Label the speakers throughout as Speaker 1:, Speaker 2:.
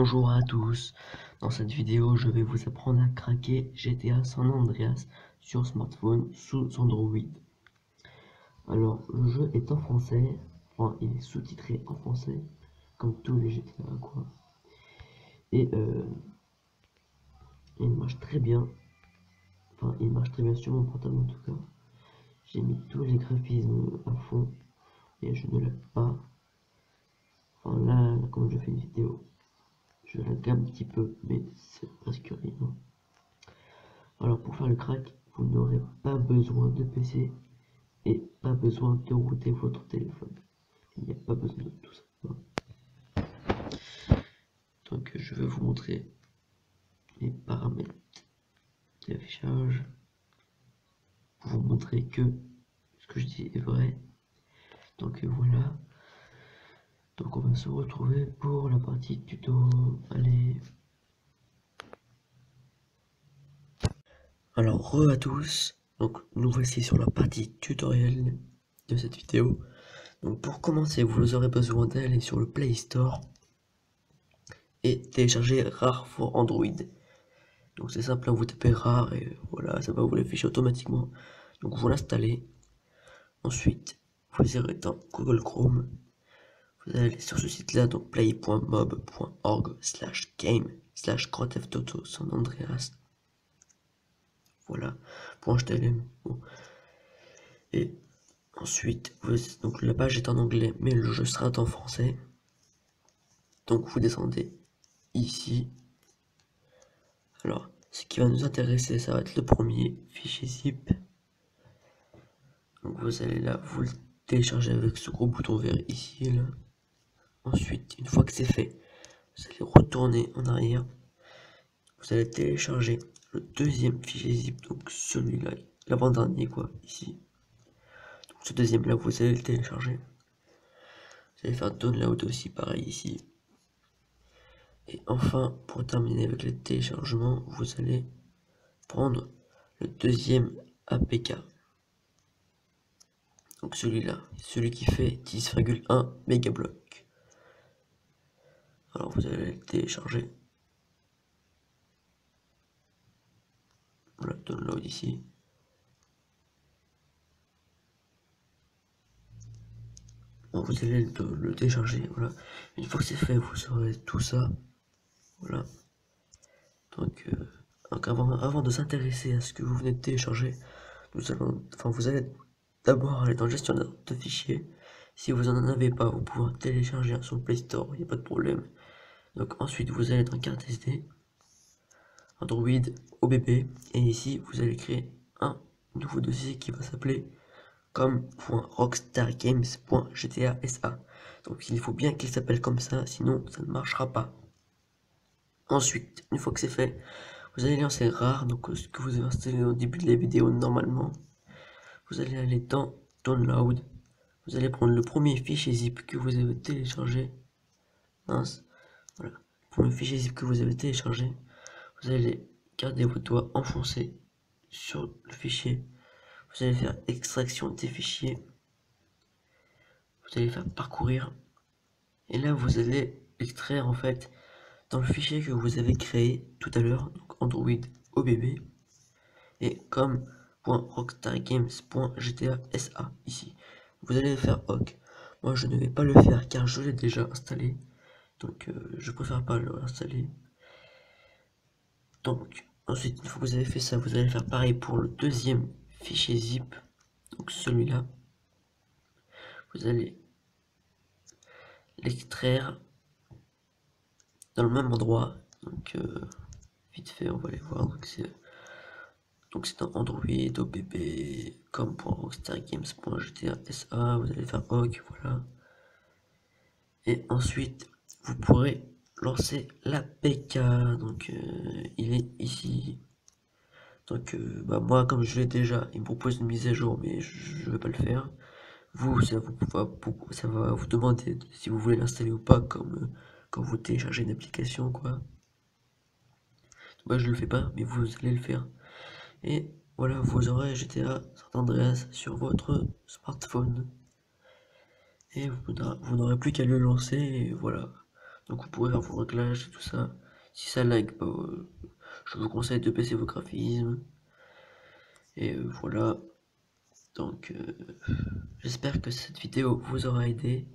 Speaker 1: Bonjour à tous, dans cette vidéo je vais vous apprendre à craquer GTA San Andreas sur smartphone sous Android. Alors le jeu est en français, enfin il est sous-titré en français, comme tous les GTA quoi. Et il marche très bien, enfin il marche très bien sur mon portable en tout cas. J'ai mis tous les graphismes à fond et je ne lag pas. Enfin là comme je fais une vidéo, je lag un petit peu mais c'est presque rien. Alors pour faire le crack, vous n'aurez pas besoin de PC et pas besoin de router votre téléphone. Il n'y a pas besoin de tout ça. Donc je vais vous montrer les paramètres d'affichage pour vous montrer que ce que je dis est vrai. Donc voilà. Donc on va se retrouver pour la partie tuto. Allez. Alors re à tous. Donc nous voici sur la partie tutoriel de cette vidéo. Donc pour commencer, vous aurez besoin d'aller sur le Play Store et télécharger Rare for Android. Donc c'est simple, vous tapez Rare et voilà, ça va vous l'afficher automatiquement. Donc vous l'installez. Ensuite, vous irez dans Google Chrome. Vous allez sur ce site-là, donc play.mob.org/game/Grand Theft Auto San Andreas. Voilà, .html. Bon. Et ensuite, donc la page est en anglais, mais le jeu sera en français. Donc vous descendez ici. Alors, ce qui va nous intéresser, ça va être le premier fichier zip. Donc vous allez là, vous le téléchargez avec ce gros bouton vert ici là. Ensuite, une fois que c'est fait, vous allez retourner en arrière. Vous allez télécharger le deuxième fichier zip, donc celui-là, l'avant-dernier quoi, ici. Donc ce deuxième là, vous allez le télécharger. Vous allez faire download aussi, pareil ici. Et enfin, pour terminer avec le téléchargement, vous allez prendre le deuxième APK. Donc celui-là, celui qui fait 10,1 mégablocs. Alors vous allez le télécharger. Voilà, download ici. Bon, vous allez le télécharger, voilà. Une fois que c'est fait, vous aurez tout ça. Voilà. Donc avant de s'intéresser à ce que vous venez de télécharger, vous allez d'abord aller dans le gestionnaire de fichiers. Si vous n'en avez pas, vous pouvez télécharger sur le Play Store, il n'y a pas de problème. Donc ensuite, vous allez dans carte SD, Android, OBB, et ici, vous allez créer un nouveau dossier qui va s'appeler com.rockstargames.gtasa. Donc il faut bien qu'il s'appelle comme ça, sinon ça ne marchera pas. Ensuite, une fois que c'est fait, vous allez lancer Rare, donc ce que vous avez installé au début de la vidéo normalement. Vous allez aller dans Download. Vous allez prendre le premier fichier zip que vous avez téléchargé. Mince, voilà. Le premier fichier zip que vous avez téléchargé. Vous allez garder votre doigt enfoncé sur le fichier. Vous allez faire extraction des fichiers. Vous allez faire parcourir. Et là, vous allez extraire en fait dans le fichier que vous avez créé tout à l'heure, donc Android OBB, et com.rockstargames.gtasa ici. Vous allez faire OK. Moi, je ne vais pas le faire car je l'ai déjà installé, donc je préfère pas le réinstaller. Donc ensuite, une fois que vous avez fait ça, vous allez faire pareil pour le deuxième fichier zip, donc celui-là. Vous allez l'extraire dans le même endroit, donc vite fait on va aller voir. Donc c'est dans Android OBB com.rockstargames.gtasa. Vous allez faire OK, voilà. Et ensuite vous pourrez lancer l'APK, donc il est ici. Donc moi comme je l'ai déjà, il me propose une mise à jour mais je ne vais pas le faire. Vous, ça va vous demander si vous voulez l'installer ou pas, comme quand vous téléchargez une application quoi. Moi je le fais pas, mais vous allez le faire. Et voilà, vous aurez GTA San Andreas sur votre smartphone. Et vous n'aurez plus qu'à le lancer, et voilà. Donc vous pourrez faire vos réglages et tout ça. Si ça lag, bah, je vous conseille de baisser vos graphismes. Et voilà. Donc j'espère que cette vidéo vous aura aidé.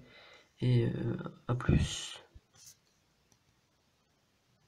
Speaker 1: Et à plus.